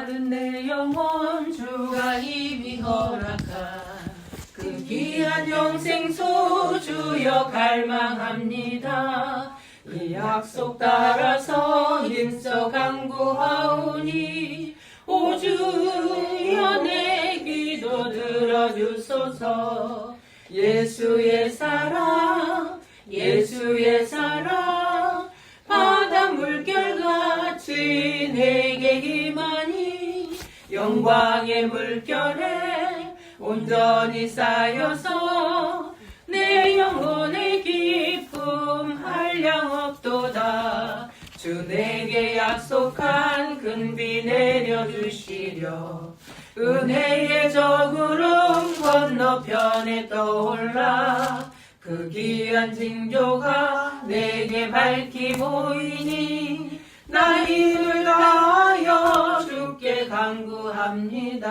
마른 내 영혼 주가 이미 허락한 그 귀한 영생수 주여 갈망합니다. 이 약속 따라서 힘써 간구하오니 오 주여 내 기도 들어주소서. 예수의 사랑 예수의 사랑 바다 물결같이 내게 임하니 영광의 물결에 온전히 쌓여서 내 영혼의 기쁨 한량없도다. 주 내게 약속한 큰비 내려주시려 은혜의 저구름 건너편에 떠올라 그 귀한 징조가 내게 밝히 보이니 나 힘을 다하여 주께 간구합니다.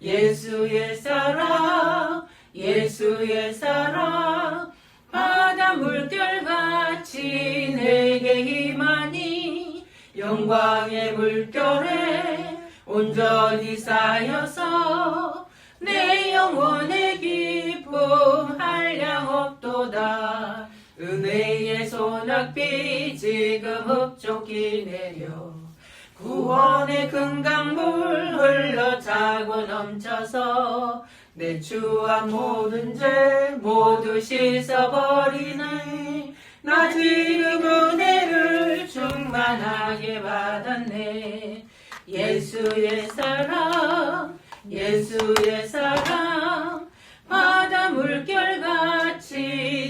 예수의 사랑 예수의 사랑 바다 물결같이 내게 임하니 영광의 물결에 온전히 쌓여서 내 영혼의 기쁨 한량없도다. 은혜의 소낙비 지금 흡족히 내려 구원의 금강물 흘러 차고 넘쳐서 내 추한 모든 죄 모두 씻어버리네. 나 지금 은혜를 충만하게 받았네. 예수의 사랑 예수의 사랑 바다 물결같이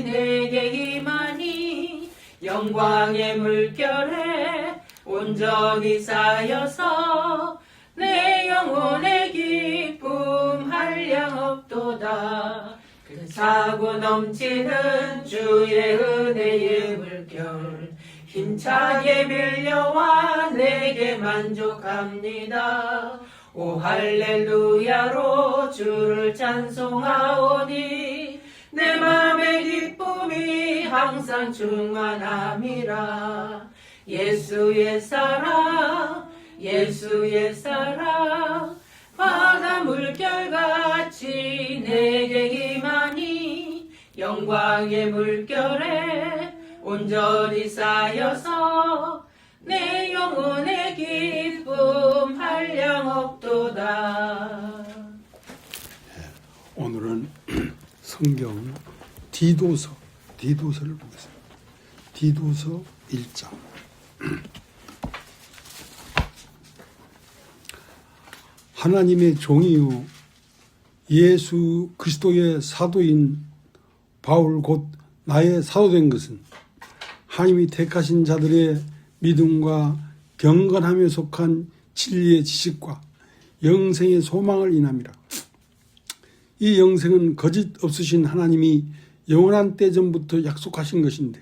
내게 임하니 영광의 물결에 온전히 쌓여서 내 영혼의 기쁨 한량없도다. 그 차고 넘치는 주의 은혜의 물결 힘차게 밀려와 내게 만족합니다. 오 할렐루야로 주를 찬송하오니 내 맘의 기쁨이 항상 충만함이라. 예수의 사랑 예수의 사랑 바다 물결같이 내게 임하니 영광의 물결에 온전히 쌓여서 내 영혼의 기쁨 한량없도다. 오늘은 성경 디도서를 보겠습니다. 디도서 1장. 하나님의 종이요 예수 그리스도의 사도인 바울 곧 나의 사도된 것은 하나님이 택하신 자들의 믿음과 경건함에 속한 진리의 지식과 영생의 소망을 인함이라. 이 영생은 거짓 없으신 하나님이 영원한 때 전부터 약속하신 것인데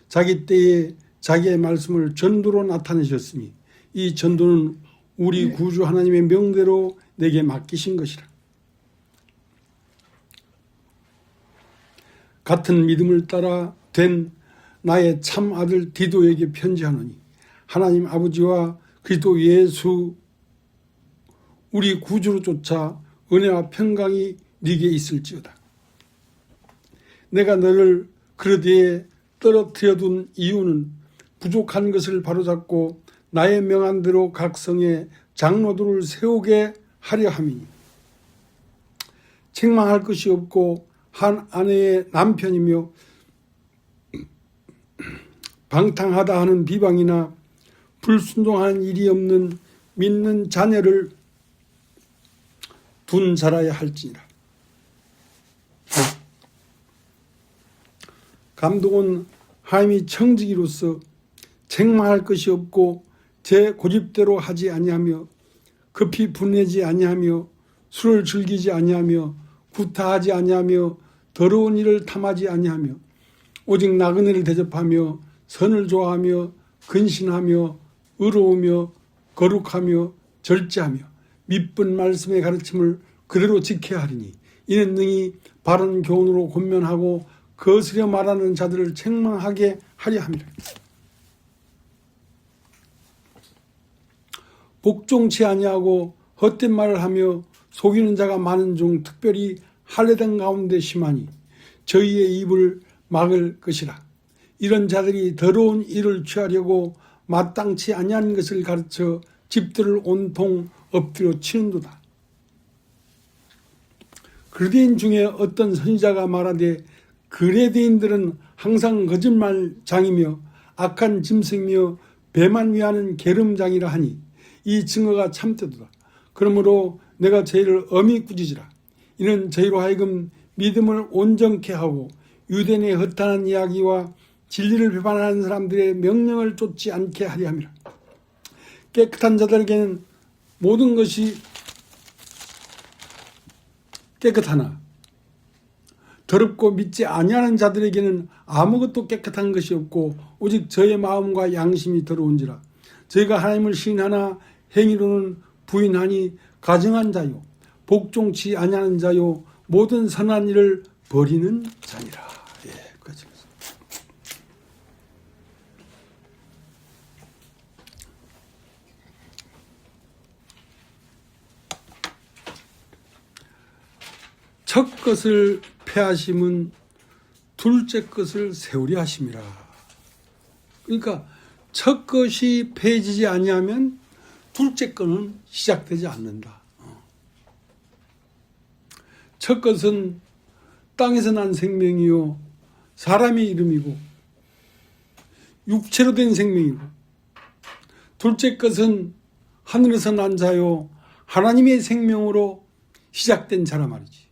자기 때에 자기의 말씀을 전도로 나타내셨으니 이 전도는 우리 구주 하나님의 명대로 내게 맡기신 것이라. 같은 믿음을 따라 된 나의 참 아들 디도에게 편지하노니 하나님 아버지와 그리스도 예수 우리 구주로 쫓아 은혜와 평강이 네게 있을지어다. 내가 너를 그러디에 떨어뜨려 둔 이유는 부족한 것을 바로잡고 나의 명한대로 각 성에 장로들을 세우게 하려 함이니 책망할 것이 없고 한 아내의 남편이며 방탕하다 하는 비방이나 불순종하는 일이 없는 믿는 자녀를 둔 자라야 할지니라. 감독은 하나님이 청지기로서 책망할 것이 없고 제 고집대로 하지 아니하며 급히 분내지 아니하며 술을 즐기지 아니하며 구타하지 아니하며 더러운 일을 탐하지 아니하며 오직 나그네를 대접하며 선을 좋아하며 근신하며 의로우며 거룩하며 절제하며 믿은 말씀의 가르침을 그대로 지켜야 하리니 이는 능히 바른 교훈으로 권면하고 거스려 말하는 자들을 책망하게 하려 함이라. 복종치 아니하고 헛된 말을 하며 속이는 자가 많은 중 특별히 할례된 가운데 심하니 저희의 입을 막을 것이라. 이런 자들이 더러운 일을 취하려고 마땅치 아니한 것을 가르쳐 집들을 온통 엎드려 치는도다. 그레데인 중에 어떤 선지자가 말하되 그레데인들은 항상 거짓말장이며 악한 짐승이며 배만 위하는 게으름장이라 하니 이 증거가 참되도다. 그러므로 내가 저희를 엄히 꾸짖으라. 이는 저희로 하여금 믿음을 온전케 하고 유대인의 허탄한 이야기와 진리를 배반하는 사람들의 명령을 쫓지 않게 하려 함이라. 깨끗한 자들에게는 모든 것이 깨끗하나 더럽고 믿지 아니하는 자들에게는 아무것도 깨끗한 것이 없고 오직 저의 마음과 양심이 더러운지라. 저희가 하나님을 시인하나 행위로는 부인하니 가증한 자요 복종치 아니하는 자요 모든 선한 일을 버리는 자니라. 예, 그렇죠. 첫 것을 폐하심은 둘째 것을 세우려 하심이라. 그러니까 첫 것이 폐해지지 아니하면 둘째 것은 시작되지 않는다. 첫 것은 땅에서 난 생명이요 사람의 이름이고 육체로 된 생명이고, 둘째 것은 하늘에서 난 자요 하나님의 생명으로 시작된 자라 말이지.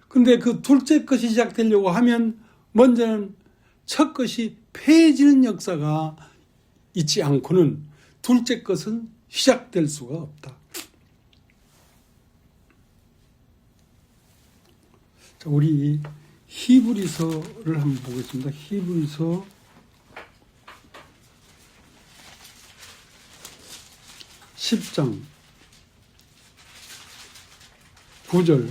근데 그 둘째 것이 시작되려고 하면 먼저는 첫 것이 폐해지는 역사가 있지 않고는 둘째 것은 시작될 수가 없다. 자, 우리 히브리서를 한번 보겠습니다. 히브리서 10장 9절.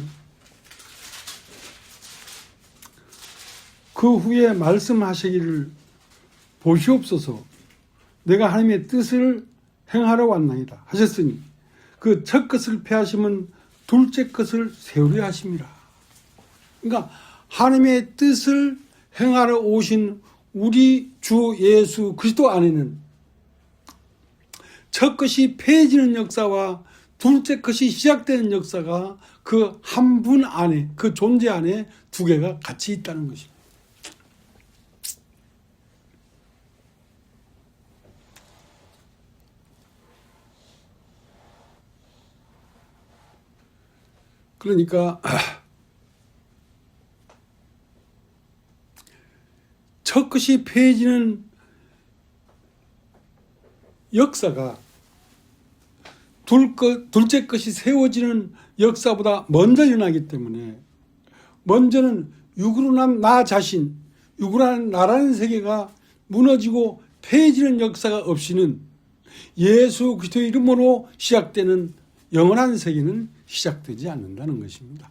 그 후에 말씀하시기를 보시옵소서 내가 하나님의 뜻을 행하러 왔나이다 하셨으니 그 첫 것을 폐하시면 둘째 것을 세우려 하심이라. 그러니까 하나님의 뜻을 행하러 오신 우리 주 예수 그리스도 안에는 첫 것이 폐해지는 역사와 둘째 것이 시작되는 역사가 그 한 분 안에, 그 존재 안에 두 개가 같이 있다는 것입니다. 그러니까 첫 것이 폐해지는 역사가 둘째 것이 세워지는 역사보다 먼저 일어나기 때문에 먼저는 육으로 난 나 자신, 육으로 나라는 세계가 무너지고 폐해지는 역사가 없이는 예수 그리스도의 이름으로 시작되는 영원한 세계는 시작되지 않는다는 것입니다.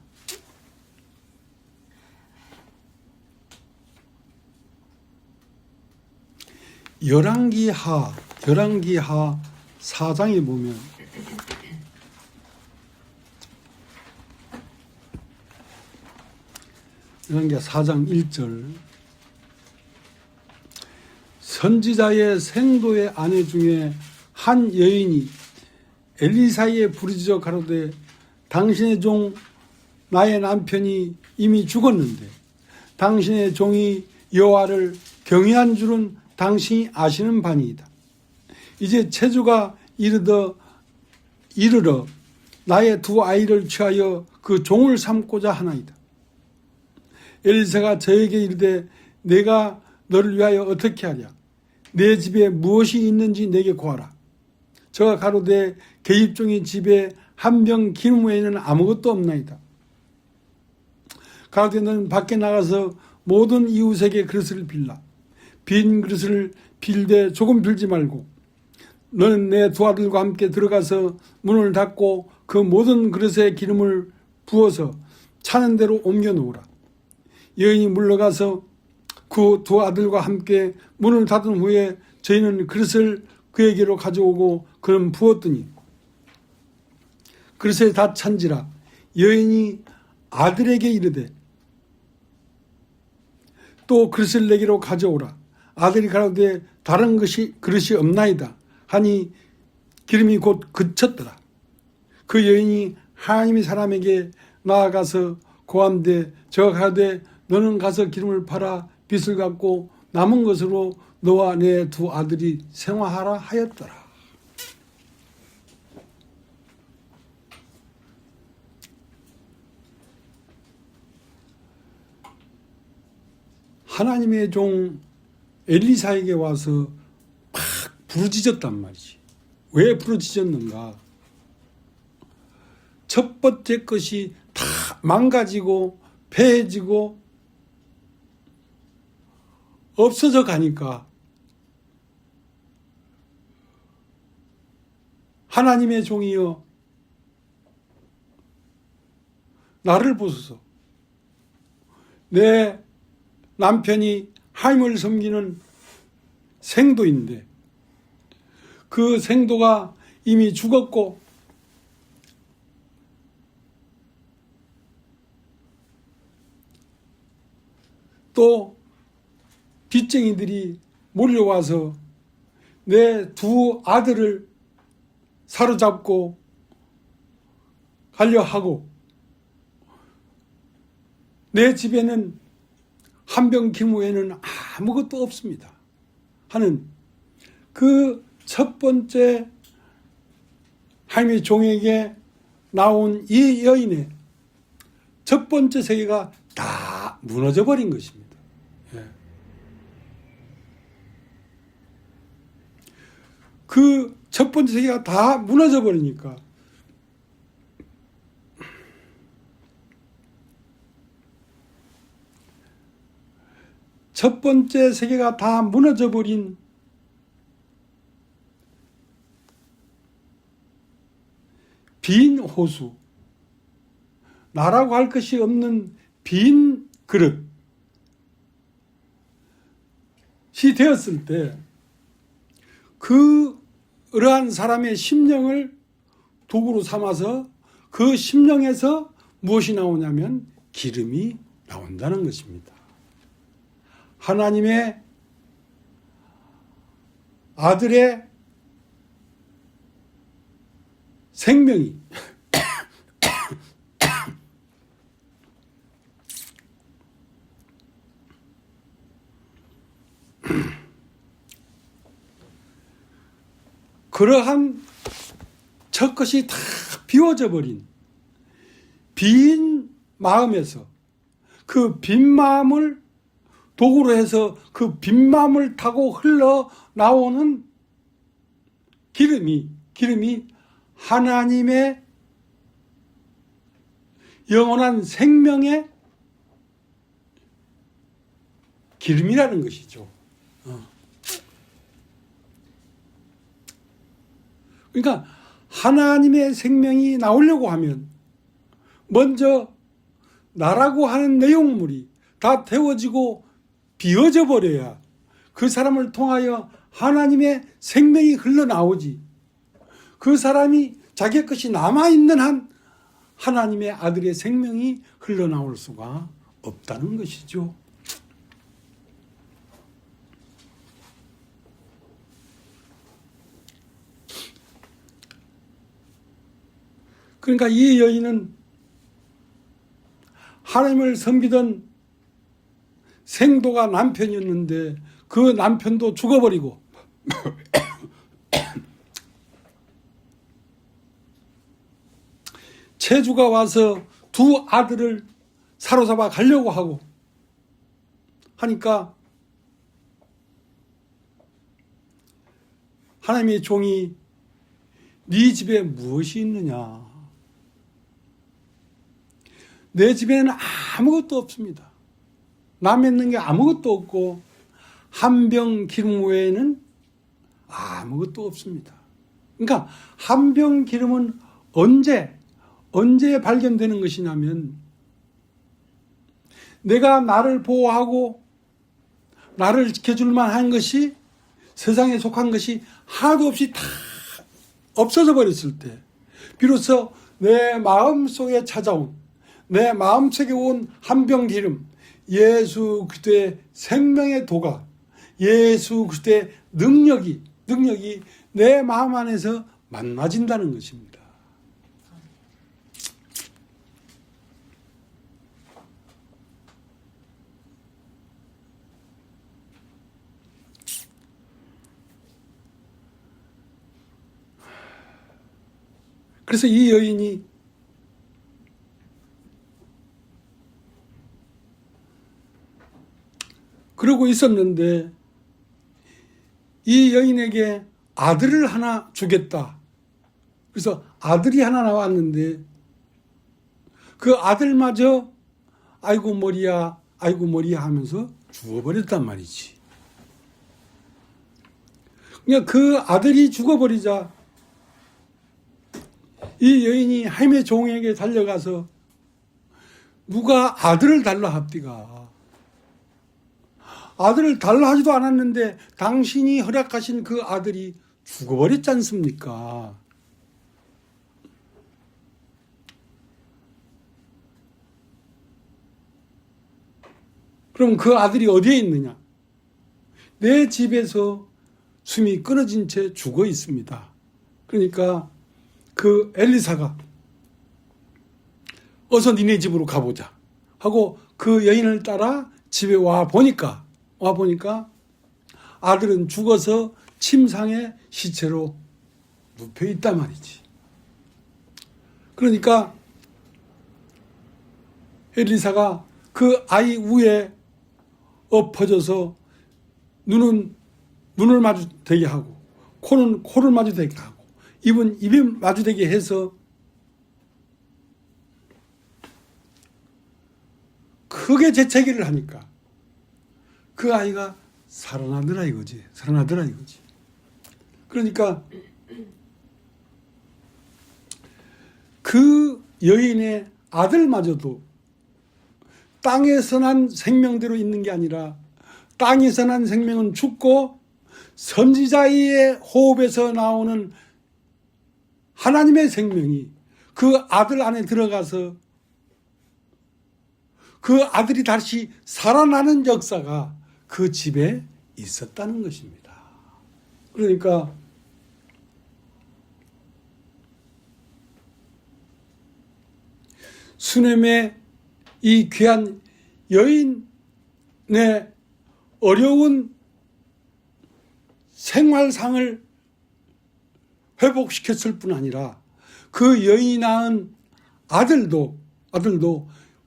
열왕기하 4장에 보면 열왕기하 4장 1절 선지자의 생도의 아내 중에 한 여인이 엘리사에 부르짖어 가로되 당신의 종 나의 남편이 이미 죽었는데 당신의 종이 여호와를 경외한 줄은 당신이 아시는 바니이다. 이제 체주가 이르러 나의 두 아이를 취하여 그 종을 삼고자 하나이다. 엘리사가 저에게 이르되 내가 너를 위하여 어떻게 하랴? 내 집에 무엇이 있는지 내게 고하라. 저가 가로되 계집종이 집에 한 병 기름 외에는 아무것도 없나이다. 가로되 너는 밖에 나가서 모든 이웃에게 그릇을 빌라. 빈 그릇을 빌되 조금 빌지 말고 너는 내 두 아들과 함께 들어가서 문을 닫고 그 모든 그릇에 기름을 부어서 차는 대로 옮겨 놓으라. 여인이 물러가서 그 두 아들과 함께 문을 닫은 후에 저희는 그릇을 그에게로 가져오고 그는 부었더니 그릇에 다 찬지라. 여인이 아들에게 이르되 또 그릇을 내게로 가져오라. 아들이 가로되 다른 그릇이 없나이다 하니 기름이 곧 그쳤더라. 그 여인이 하나님의 사람에게 나아가서 고함되 저가 가되 너는 가서 기름을 팔아 빚을 갚고 남은 것으로 너와 내 두 아들이 생활하라 하였더라. 하나님의 종 엘리사에게 와서 막 부르짖었단 말이지. 왜 부르짖었는가? 첫 번째 것이 다 망가지고 패해지고 없어져 가니까 하나님의 종이여 나를 보소서. 내 남편이 하나님을 섬기는 생도인데 그 생도가 이미 죽었고 또 빚쟁이들이 몰려와서 내 두 아들을 사로잡고 가려 하고 내 집에는 한병 기름 외에는 아무것도 없습니다 하는 그 첫 번째 하나님의 종에게 나온 이 여인의 첫 번째 세계가 다 무너져 버린 것입니다. 그 첫 번째 세계가 다 무너져 버리니까 첫 번째 세계가 다 무너져 버린 빈 호수, 나라고 할 것이 없는 빈 그릇이 되었을 때 그러한 사람의 심령을 도구로 삼아서 그 심령에서 무엇이 나오냐면 기름이 나온다는 것입니다. 하나님의 아들의 생명이 그러한 첫 것이 다 비워져 버린 빈 마음에서 그 빈 마음을 도구로 해서 그 빈 마음을 타고 흘러나오는 기름이 하나님의 영원한 생명의 기름이라는 것이죠. 그러니까 하나님의 생명이 나오려고 하면 먼저 나라고 하는 내용물이 다 태워지고 비워져 버려야 그 사람을 통하여 하나님의 생명이 흘러나오지. 그 사람이 자기 것이 남아있는 한 하나님의 아들의 생명이 흘러나올 수가 없다는 것이죠. 그러니까 이 여인은 하나님을 섬기던 생도가 남편이었는데 그 남편도 죽어버리고 체주가 와서 두 아들을 사로잡아 가려고 하고 하니까 하나님의 종이 네 집에 무엇이 있느냐? 내 집에는 아무것도 없습니다. 남아있는 게 아무것도 없고 한 병 기름 외에는 아무것도 없습니다. 그러니까 한 병 기름은 언제 발견되는 것이냐면 내가 나를 보호하고 나를 지켜줄 만한 것이 세상에 속한 것이 하나도 없이 다 없어져 버렸을 때 비로소 내 마음속에 찾아온, 내 마음속에 온 한 병 기름, 예수 그리스도의 생명의 도가, 예수 그리스도의 능력이 내 마음 안에서 만나진다는 것입니다. 그래서 이 여인이 그러고 있었는데 이 여인에게 아들을 하나 주겠다. 그래서 아들이 하나 나왔는데 그 아들마저 아이고 머리야 하면서 죽어버렸단 말이지. 그러니까 그 아들이 죽어버리자 이 여인이 하나님의 종에게 달려가서 누가 아들을 달라 합디가. 아들을 달라 하지도 않았는데 당신이 허락하신 그 아들이 죽어버렸지 않습니까? 그럼 그 아들이 어디에 있느냐? 내 집에서 숨이 끊어진 채 죽어 있습니다. 그러니까 그 엘리사가 어서 니네 집으로 가보자 하고 그 여인을 따라 집에 와 보니까 아들은 죽어서 침상에 시체로 눕혀 있단 말이지. 그러니까 엘리사가 그 아이 위에 엎어져서 눈을 마주대게 하고 코는 코를 마주대게 하고 입은 입이 마주대게 해서 크게 재채기를 하니까 그 아이가 살아나더라 이거지. 그러니까 그 여인의 아들마저도 땅에서 난 생명대로 있는 게 아니라 땅에서 난 생명은 죽고 선지자의 호흡에서 나오는 하나님의 생명이 그 아들 안에 들어가서 그 아들이 다시 살아나는 역사가 그 집에 있었다는 것입니다. 그러니까 수넴의 이 귀한 여인의 어려운 생활상을 회복시켰을 뿐 아니라 그 여인이 낳은 아들도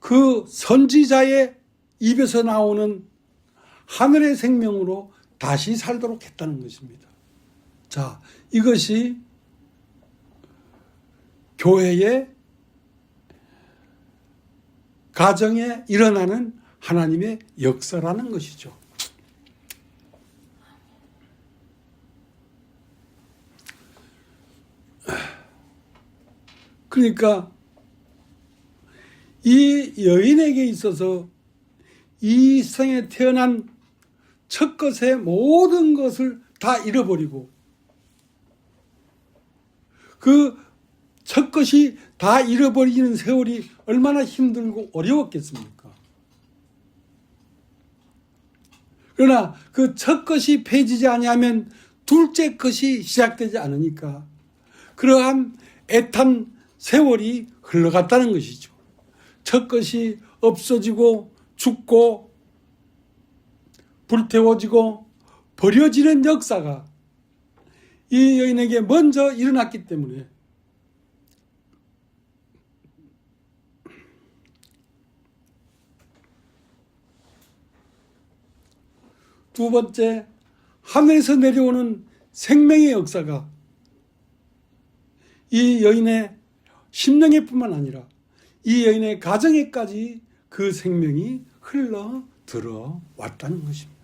그 선지자의 입에서 나오는 하늘의 생명으로 다시 살도록 했다는 것입니다. 자, 이것이 교회의 가정에 일어나는 하나님의 역사라는 것이죠. 그러니까 이 여인에게 있어서 이 세상에 태어난 첫 것의 모든 것을 다 잃어버리고 그 첫 것이 다 잃어버리는 세월이 얼마나 힘들고 어려웠겠습니까? 그러나 그 첫 것이 폐지지 아니하면 둘째 것이 시작되지 않으니까 그러한 애탄 세월이 흘러갔다는 것이죠. 첫 것이 없어지고 죽고 불태워지고 버려지는 역사가 이 여인에게 먼저 일어났기 때문에 두 번째, 하늘에서 내려오는 생명의 역사가 이 여인의 심령에뿐만 아니라 이 여인의 가정에까지 그 생명이 흘러 들어왔다는 것입니다.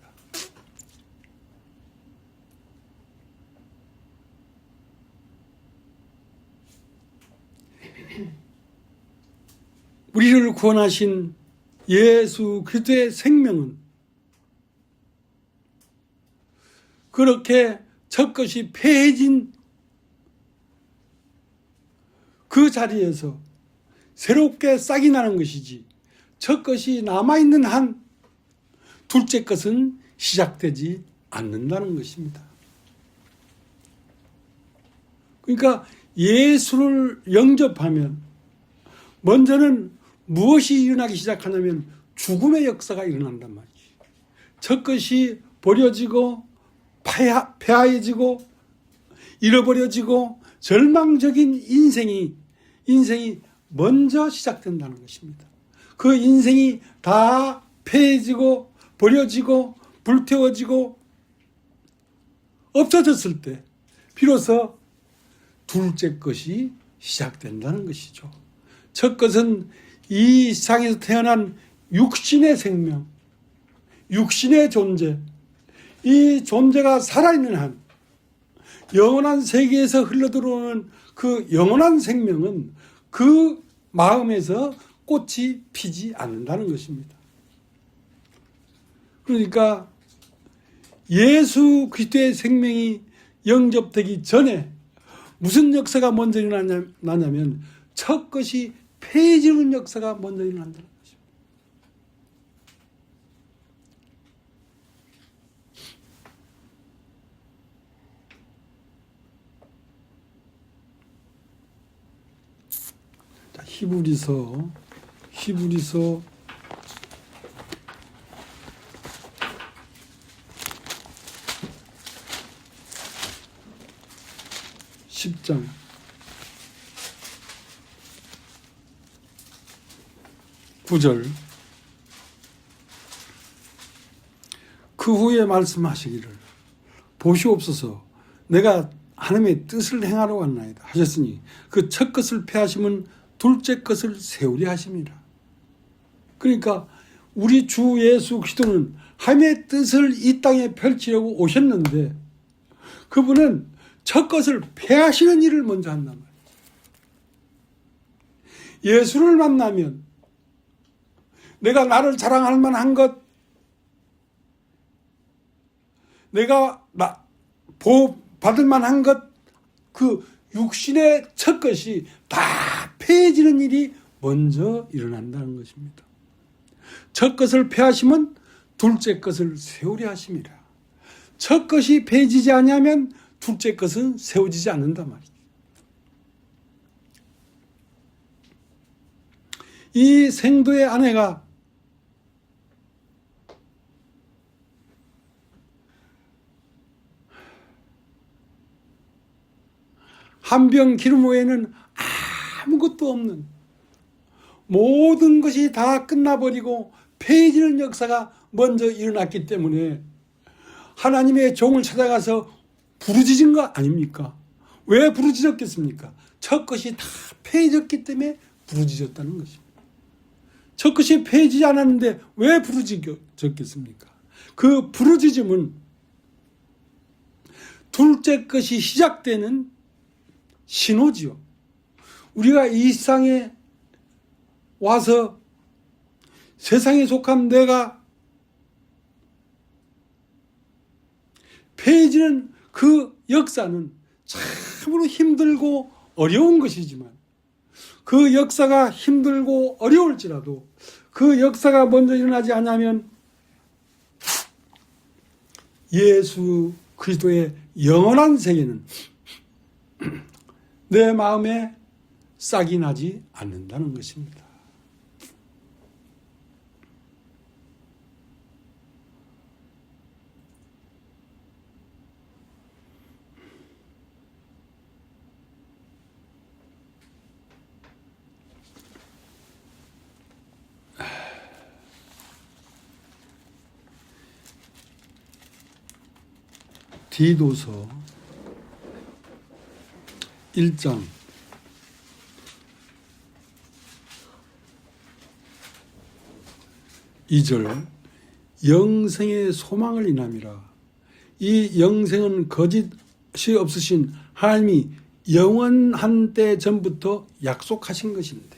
우리를 구원하신 예수 그리스도의 생명은 그렇게 첫 것이 폐해진 그 자리에서 새롭게 싹이 나는 것이지, 첫 것이 남아있는 한 둘째 것은 시작되지 않는다는 것입니다. 그러니까 예수를 영접하면 먼저는 무엇이 일어나기 시작하냐면 죽음의 역사가 일어난단 말이지. 첫 것이 버려지고 폐하해지고 잃어버려지고 절망적인 인생이 먼저 시작된다는 것입니다. 그 인생이 다 폐해지고 버려지고 불태워지고 없어졌을 때 비로소 둘째 것이 시작된다는 것이죠. 첫 것은 이 세상에서 태어난 육신의 생명, 육신의 존재, 이 존재가 살아있는 한 영원한 세계에서 흘러들어오는 그 영원한 생명은 그 마음에서 꽃이 피지 않는다는 것입니다. 그러니까 예수 그리스도의 생명이 영접되기 전에 무슨 역사가 먼저 일어나냐면 첫 것이 폐해지는 역사가 먼저 일어난다는 것입니다. 자, 히브리서 10장 9절. 그 후에 말씀하시기를 보시옵소서 내가 하나님의 뜻을 행하러 왔나이다 하셨으니 그 첫 것을 폐하시면 둘째 것을 세우려 하심이라. 그러니까 우리 주 예수 그리스도는 하나님의 뜻을 이 땅에 펼치려고 오셨는데 그분은 첫 것을 폐하시는 일을 먼저 한단 말이에요. 예수를 만나면 내가 나를 자랑할 만한 것, 내가 받을 만한 것, 그 육신의 첫 것이 다 폐해지는 일이 먼저 일어난다는 것입니다. 첫 것을 폐하시면 둘째 것을 세우려 하심이라. 첫 것이 폐해지지 않으면 둘째 것은 세워지지 않는단 말이죠. 이 생도의 아내가 한 병 기름 외에는 아무것도 없는, 모든 것이 다 끝나버리고 폐해지는 역사가 먼저 일어났기 때문에 하나님의 종을 찾아가서 부르짖은 거 아닙니까? 왜 부르짖었겠습니까? 첫 것이 다 폐해졌기 때문에 부르짖었다는 것입니다. 첫 것이 폐해지지 않았는데 왜 부르짖었겠습니까? 그 부르짖음은 둘째 것이 시작되는 신호지요. 우리가 이 세상에 와서 세상에 속한 내가 폐해지는 그 역사는 참으로 힘들고 어려운 것이지만 그 역사가 힘들고 어려울지라도 그 역사가 먼저 일어나지 않으면 예수 그리스도의 영원한 세계는 내 마음에 싹이 나지 않는다는 것입니다. 디도서 1장 2절 영생의 소망을 인함이라. 이 영생은 거짓이 없으신 하나님이 영원한 때 전부터 약속하신 것인데,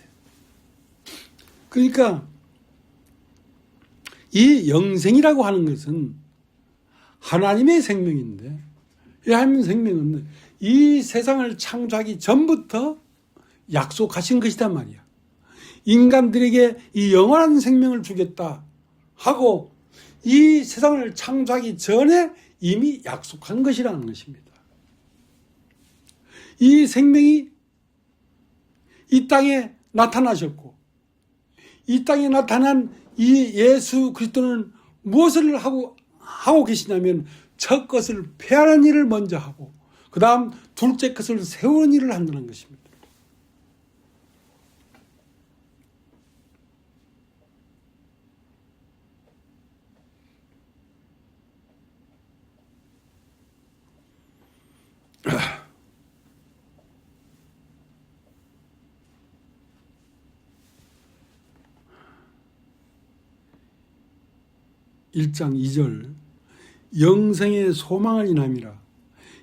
그러니까 이 영생이라고 하는 것은 하나님의 생명인데, 이 하나님의 생명은 이 세상을 창조하기 전부터 약속하신 것이단 말이야. 인간들에게 이 영원한 생명을 주겠다 하고 이 세상을 창조하기 전에 이미 약속한 것이라는 것입니다. 이 생명이 이 땅에 나타나셨고 이 땅에 나타난 이 예수 그리스도는 무엇을 하고 계시냐면 첫 것을 폐하는 일을 먼저 하고 그 다음 둘째 것을 세우는 일을 한다는 것입니다. (1장 2절) 영생의 소망을 인함이라.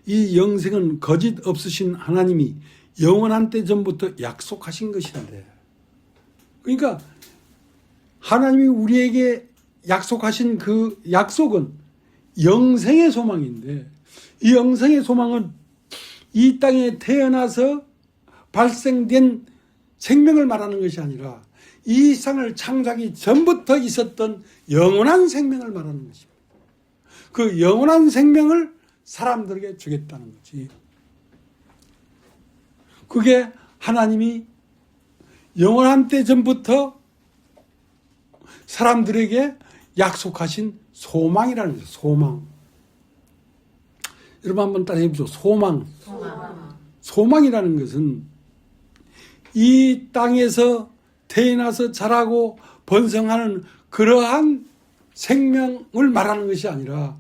이 영생은 거짓 없으신 하나님이 영원한 때 전부터 약속하신 것인데, 그러니까 하나님이 우리에게 약속하신 그 약속은 영생의 소망인데, 이 영생의 소망은 이 땅에 태어나서 발생된 생명을 말하는 것이 아니라 이 세상을 창조하기 전부터 있었던 영원한 생명을 말하는 것입니다. 그 영원한 생명을 사람들에게 주겠다는 거지. 그게 하나님이 영원한 때 전부터 사람들에게 약속하신 소망이라는 거죠. 소망. 여러분 한번 따라해 보죠. 소망. 소망이라는 것은 이 땅에서 태어나서 자라고 번성하는 그러한 생명을 말하는 것이 아니라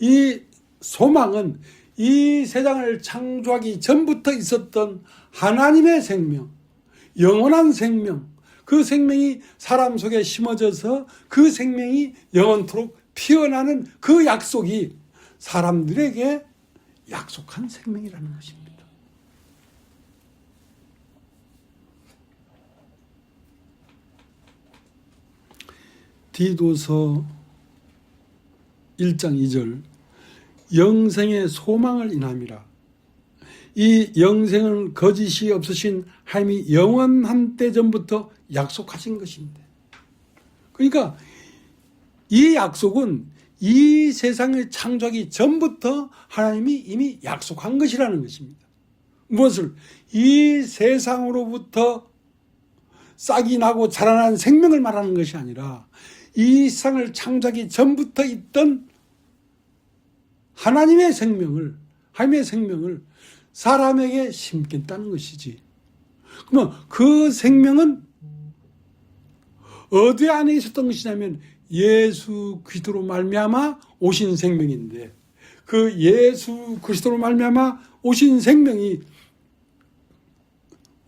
이 소망은 이 세상을 창조하기 전부터 있었던 하나님의 생명, 영원한 생명, 그 생명이 사람 속에 심어져서 그 생명이 영원토록 피어나는 그 약속이 사람들에게 약속한 생명이라는 것입니다. 디도서 1장 2절 영생의 소망을 인함이라. 이 영생은 거짓이 없으신 하나님이 영원한 때 전부터 약속하신 것인데, 그러니까 이 약속은 이 세상을 창조하기 전부터 하나님이 이미 약속한 것이라는 것입니다. 무엇을? 이 세상으로부터 싹이 나고 자라난 생명을 말하는 것이 아니라 이 세상을 창조하기 전부터 있던 하나님의 생명을 사람에게 심겠다는 것이지. 그러면 그 생명은 어디 안에 있었던 것이냐면 예수 그리스도로 말미암아 오신 생명인데, 그 예수 그리스도로 말미암아 오신 생명이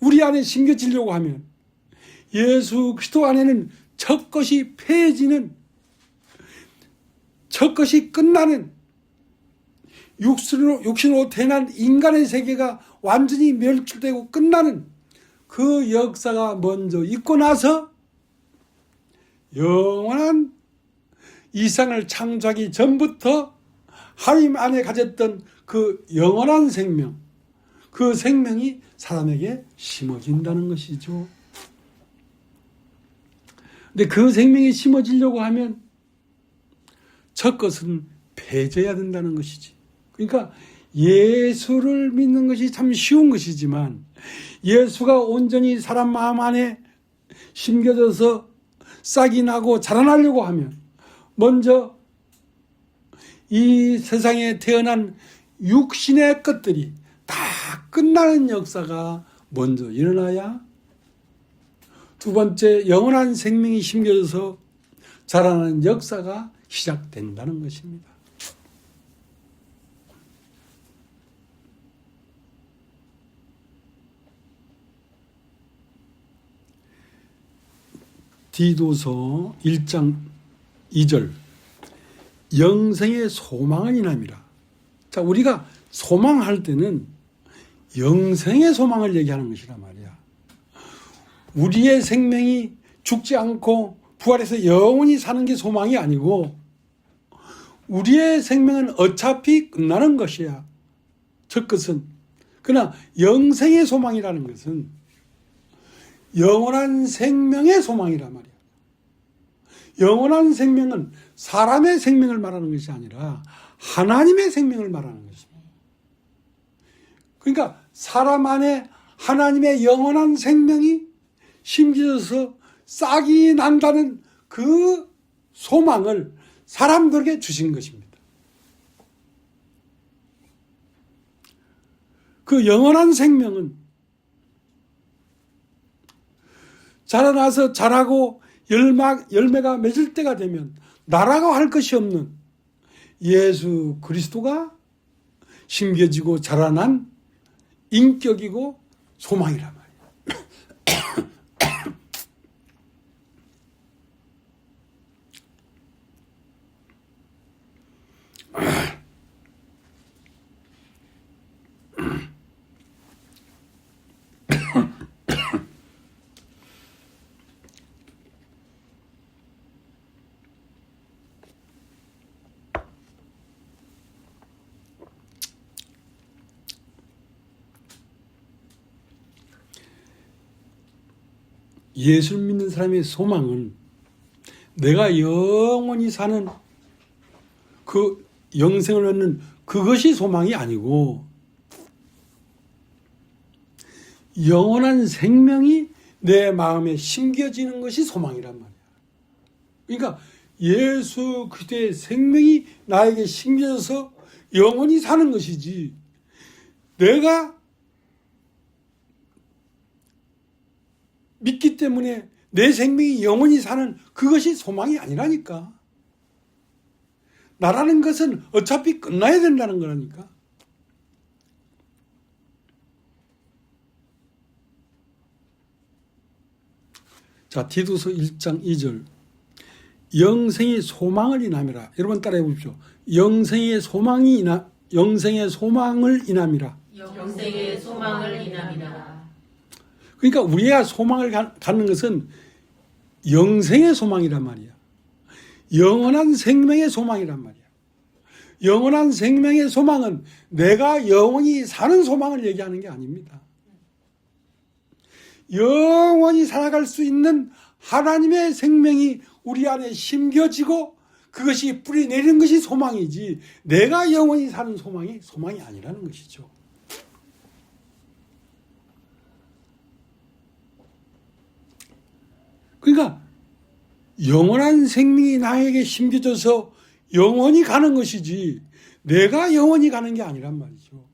우리 안에 심겨지려고 하면 예수 그리스도 안에는 첫 것이 폐해지는, 첫 것이 끝나는, 육신으로 태어난 인간의 세계가 완전히 멸출되고 끝나는 그 역사가 먼저 있고 나서 영원한 이 세상을 창조하기 전부터 하나님 안에 가졌던 그 영원한 생명, 그 생명이 사람에게 심어진다는 것이죠. 근데 그 생명이 심어지려고 하면 첫 것은 폐져야 된다는 것이지. 그러니까 예수를 믿는 것이 참 쉬운 것이지만 예수가 온전히 사람 마음 안에 심겨져서 싹이 나고 자라나려고 하면 먼저 이 세상에 태어난 육신의 것들이 다 끝나는 역사가 먼저 일어나야 두 번째 영원한 생명이 심겨져서 자라나는 역사가 시작된다는 것입니다. 디도서 1장 2절 영생의 소망을 인함이라. 자, 우리가 소망할 때는 영생의 소망을 얘기하는 것이란 말이야. 우리의 생명이 죽지 않고 부활해서 영원히 사는 게 소망이 아니고 우리의 생명은 어차피 끝나는 것이야. 첫 것은. 그러나 영생의 소망이라는 것은 영원한 생명의 소망이란 말이야. 영원한 생명은 사람의 생명을 말하는 것이 아니라 하나님의 생명을 말하는 것입니다. 그러니까 사람 안에 하나님의 영원한 생명이 심겨져서 싹이 난다는 그 소망을 사람들에게 주신 것입니다. 그 영원한 생명은 자라나서 자라고 열매가 맺을 때가 되면 나라고 할 것이 없는 예수 그리스도가 심겨지고 자라난 인격이고 소망이란 말이에요. 예수를 믿는 사람의 소망은 내가 영원히 사는 그 영생을 얻는 그것이 소망이 아니고 영원한 생명이 내 마음에 심겨지는 것이 소망이란 말이야. 그러니까 예수 그리스도의 생명이 나에게 심겨져서 영원히 사는 것이지 내가 믿기 때문에 내 생명이 영원히 사는 그것이 소망이 아니라니까. 나라는 것은 어차피 끝나야 된다는 거라니까. 자, 디도서 1장 2절. 영생의 소망을 인함이라. 여러분 따라해 보십시오. 영생의 소망을 인함이라. 영생의 소망을 인함이라. 그러니까 우리가 소망을 갖는 것은 영생의 소망이란 말이야. 영원한 생명의 소망이란 말이야. 영원한 생명의 소망은 내가 영원히 사는 소망을 얘기하는 게 아닙니다. 영원히 살아갈 수 있는 하나님의 생명이 우리 안에 심겨지고 그것이 뿌리 내리는 것이 소망이지 내가 영원히 사는 소망이 아니라는 것이죠. 그러니까 영원한 생명이 나에게 심겨져서 영원히 가는 것이지 내가 영원히 가는 게 아니란 말이죠.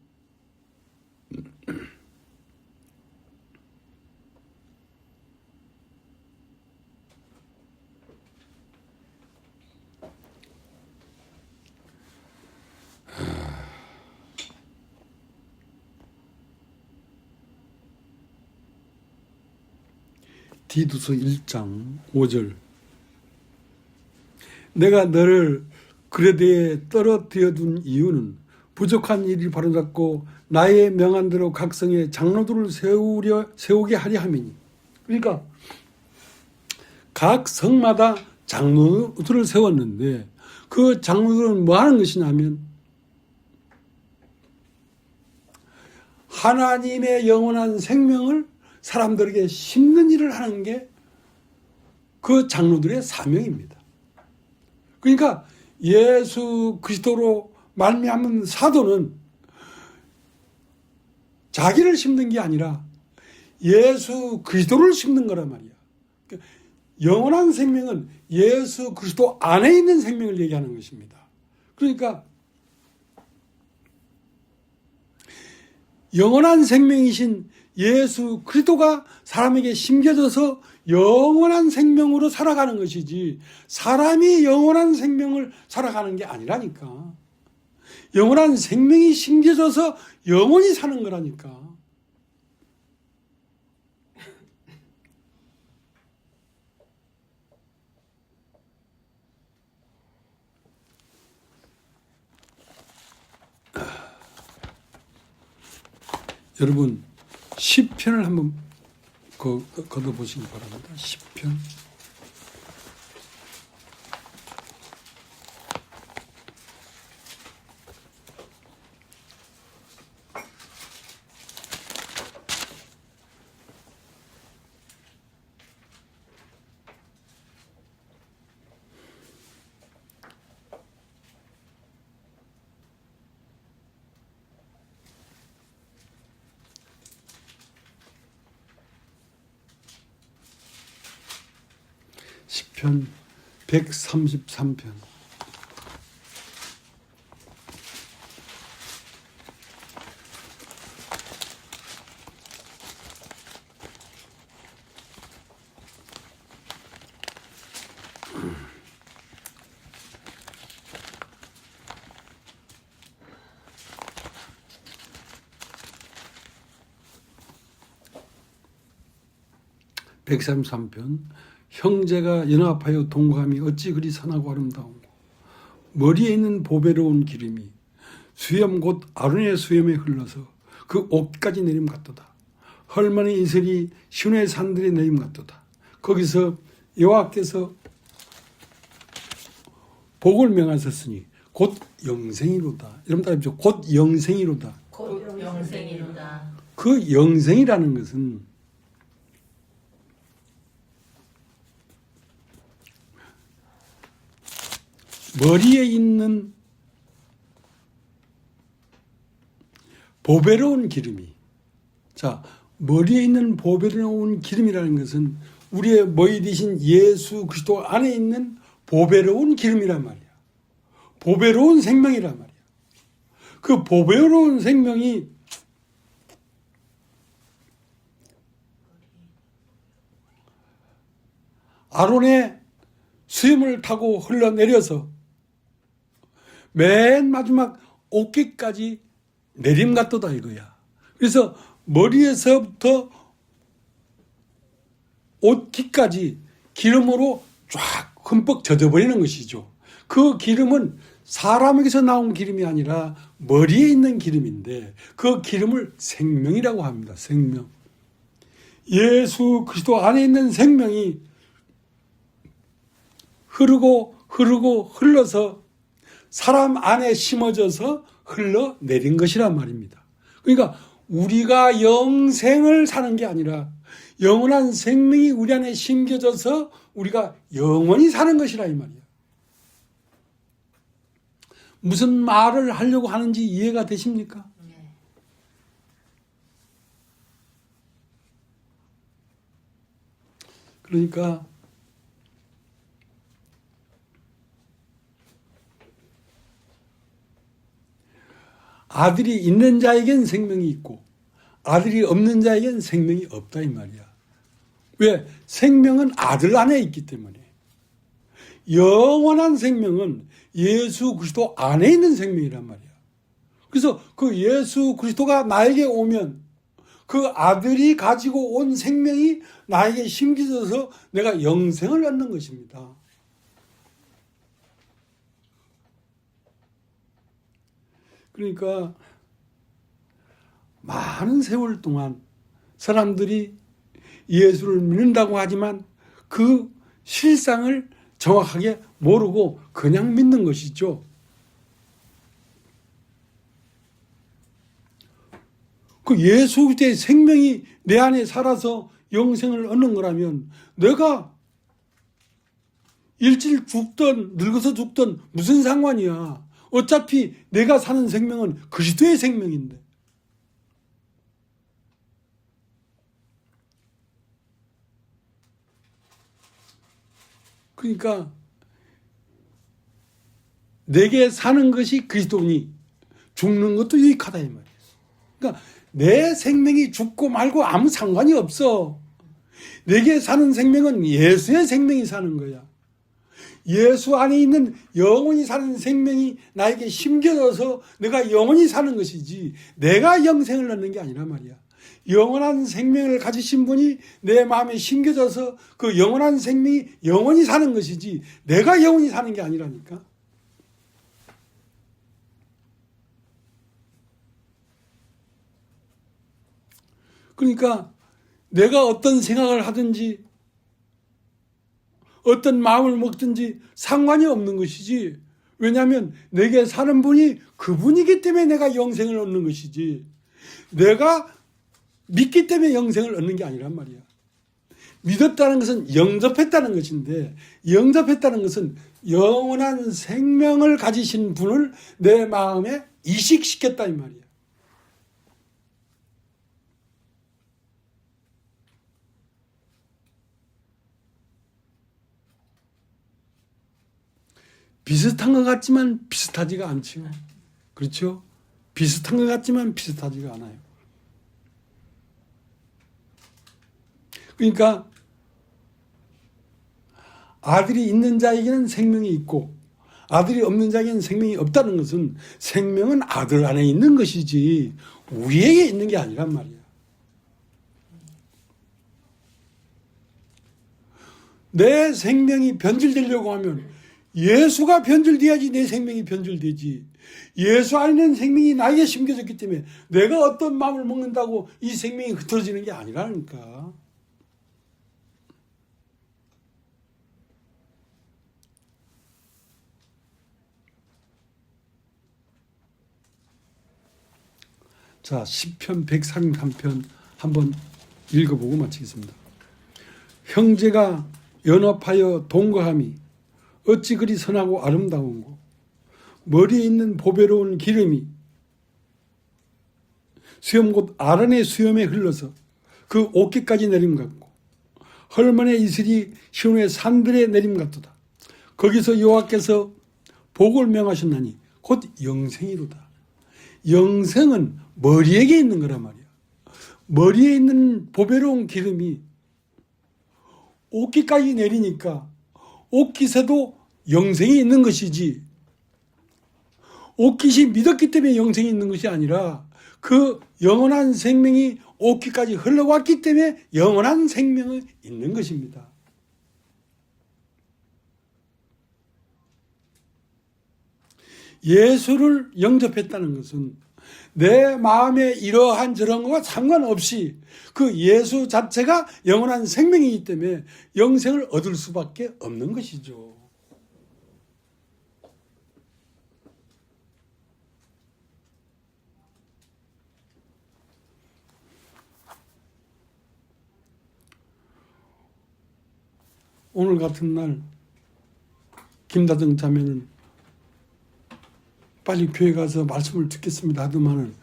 디도서 1장 5절. 내가 너를 그레데에 떨어뜨려 둔 이유는 부족한 일이 바로잡고 나의 명한대로 각 성에 장로들을 세우게 하려 함이니. 그러니까 각 성마다 장로들을 세웠는데 그 장로들은 뭐 하는 것이냐면 하나님의 영원한 생명을 사람들에게 심는 일을 하는 게 그 장로들의 사명입니다. 그러니까 예수 그리스도로 말미암은 사도는 자기를 심는 게 아니라 예수 그리스도를 심는 거란 말이야. 영원한 생명은 예수 그리스도 안에 있는 생명을 얘기하는 것입니다. 그러니까 영원한 생명이신 예수 그리스도가 사람에게 심겨져서 영원한 생명으로 살아가는 것이지 사람이 영원한 생명을 살아가는 게 아니라니까. 영원한 생명이 심겨져서 영원히 사는 거라니까. 여러분 시편을 한번 걷어보시기 바랍니다. 시편. 시편 133편. (133편) 형제가 연합하여 동거함이 어찌 그리 선하고 아름다운고. 머리에 있는 보배로운 기름이 수염 곧 아론의 수염에 흘러서 그 옷까지 내림 같도다. 헐머니 이슬이 시온의 산들에 내림 같도다. 거기서 여호와께서 복을 명하셨으니 곧 영생이로다. 이러면 따라붙죠. 곧 영생이로다. 곧 영생이로다. 그 영생이라는 것은 머리에 있는 보배로운 기름이, 자, 머리에 있는 보배로운 기름이라는 것은 우리의 머리 되신 예수 그리스도 안에 있는 보배로운 기름이란 말이야. 보배로운 생명이란 말이야. 그 보배로운 생명이 아론의 수염을 타고 흘러내려서 맨 마지막 옷깃까지 내림 같도다 이거야. 그래서 머리에서부터 옷깃까지 기름으로 쫙 흠뻑 젖어버리는 것이죠. 그 기름은 사람에게서 나온 기름이 아니라 머리에 있는 기름인데 그 기름을 생명이라고 합니다. 생명. 예수 그리스도 안에 있는 생명이 흘러서 사람 안에 심어져서 흘러내린 것이란 말입니다. 그러니까 우리가 영생을 사는 게 아니라 영원한 생명이 우리 안에 심겨져서 우리가 영원히 사는 것이라 이 말이야. 무슨 말을 하려고 하는지 이해가 되십니까? 네. 그러니까 아들이 있는 자에겐 생명이 있고 아들이 없는 자에겐 생명이 없다 이 말이야. 왜? 생명은 아들 안에 있기 때문에. 영원한 생명은 예수 그리스도 안에 있는 생명이란 말이야. 그래서 그 예수 그리스도가 나에게 오면 그 아들이 가지고 온 생명이 나에게 심겨져서 내가 영생을 얻는 것입니다. 그러니까 많은 세월 동안 사람들이 예수를 믿는다고 하지만 그 실상을 정확하게 모르고 그냥 믿는 것이죠. 그 예수 그리스도의 생명이 내 안에 살아서 영생을 얻는 거라면 내가 일찍 죽든 늙어서 죽든 무슨 상관이야. 어차피 내가 사는 생명은 그리스도의 생명인데. 그러니까 내게 사는 것이 그리스도니 죽는 것도 유익하다 이 말이에요. 그러니까 내 생명이 죽고 말고 아무 상관이 없어. 내게 사는 생명은 예수의 생명이 사는 거야. 예수 안에 있는 영원히 사는 생명이 나에게 심겨져서 내가 영원히 사는 것이지 내가 영생을 얻는 게 아니란 말이야. 영원한 생명을 가지신 분이 내 마음에 심겨져서 그 영원한 생명이 영원히 사는 것이지 내가 영원히 사는 게 아니라니까. 그러니까 내가 어떤 생각을 하든지 어떤 마음을 먹든지 상관이 없는 것이지. 왜냐하면 내게 사는 분이 그분이기 때문에 내가 영생을 얻는 것이지 내가 믿기 때문에 영생을 얻는 게 아니란 말이야. 믿었다는 것은 영접했다는 것인데 영접했다는 것은 영원한 생명을 가지신 분을 내 마음에 이식시켰다 이 말이야. 비슷한 것 같지만 비슷하지가 않지요. 그렇죠? 비슷한 것 같지만 비슷하지가 않아요. 그러니까 아들이 있는 자에게는 생명이 있고 아들이 없는 자에게는 생명이 없다는 것은 생명은 아들 안에 있는 것이지 우리에게 있는 게 아니란 말이야. 내 생명이 변질되려고 하면 예수가 변질돼야지 내 생명이 변질되지. 예수 안에 있는 생명이 나에게 심겨졌기 때문에 내가 어떤 마음을 먹는다고 이 생명이 흐트러지는 게 아니라니까. 자, 시편 133편 한번 읽어보고 마치겠습니다. 형제가 연합하여 동거함이 어찌 그리 선하고 아름다운고 머리에 있는 보배로운 기름이 수염 곧 아란의 수염에 흘러서 그 옷깃까지 내림 같고 헐먼의 이슬이 시온의 산들에 내림 같도다. 거기서 여호와께서 복을 명하셨나니 곧 영생이로다. 영생은 머리에게 있는 거란 말이야. 머리에 있는 보배로운 기름이 옷깃까지 내리니까 옷깃에도 영생이 있는 것이지 옷깃이 믿었기 때문에 영생이 있는 것이 아니라 그 영원한 생명이 옷깃까지 흘러왔기 때문에 영원한 생명이 있는 것입니다. 예수를 영접했다는 것은 내 마음에 이러한 저런 것과 상관없이 그 예수 자체가 영원한 생명이기 때문에 영생을 얻을 수밖에 없는 것이죠. 오늘 같은 날 김다정 자매는 빨리 교회 가서 말씀을 듣겠습니다 하더만은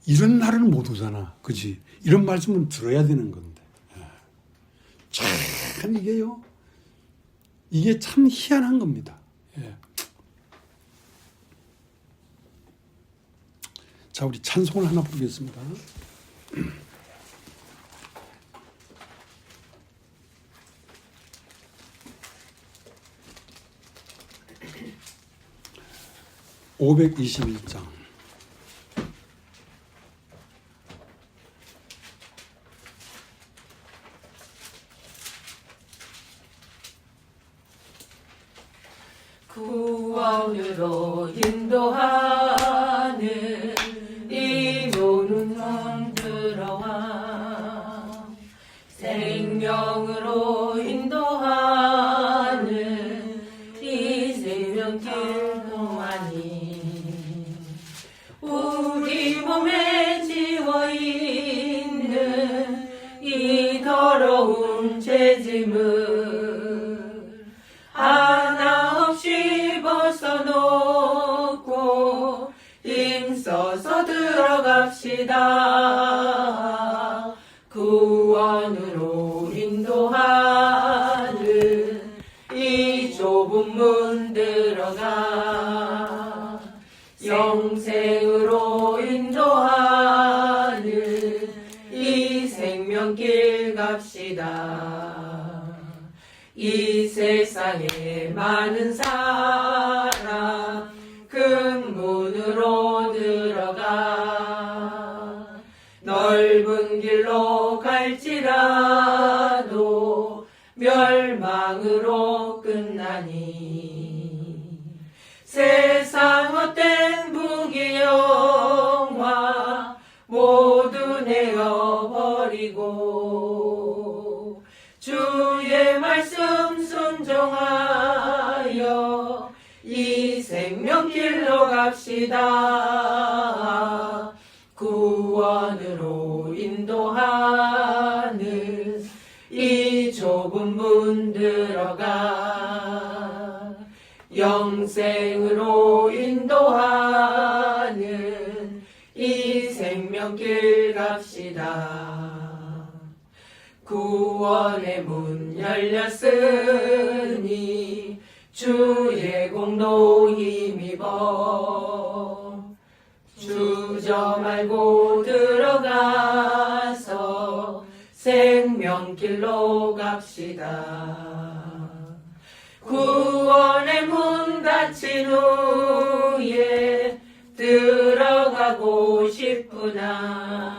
이런 날은 못 오잖아. 그지? 이런 말씀은 들어야 되는 건데. 참 이게요. 이게 참 희한한 겁니다. 예. 자, 우리 찬송을 하나 부르겠습니다. (521장) 구원으로 인도하는 이 노는 들어와 생명으로 인도하는 이 생명길 동안이 우리 몸에 지워있는 이 더러운 죄짐을 하나 없이 벗어놓고 힘써서 들어갑시다. 구원으로 인도하는 이 좁은 문 들어가 영생으로 인도하는 이 생명길 갑시다. 이 세상에 많은 사람 큰 문으로 들어가 넓은 길로 갈지라도 멸망으로 끝나니 세상 헛된 부귀영화 모두 내어버리고 주의 말씀 순종하여 이 생명길로 갑시다. 구원으로 인도하는 이 좁은 문 들어가 영생으로 인도하는 이 생명길 갑시다. 구원의 문 열렸으니 주의 공 공로 힘입어 주저 말고 들어가서 생명길로 갑시다. 구원의 문 닫힌 후에 들어가고 싶구나.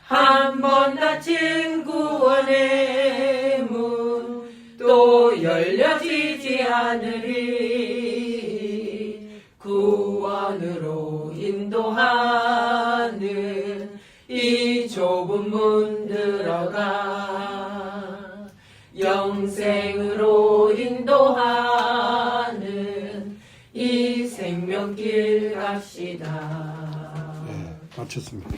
한 번 닫힌 구원의 문 또 열려지지 않으리. 구원으로 인도하는 이 좁은 문 들어가 영생으로 인도하는 이 생명길 갑시다. 네, 마쳤습니다.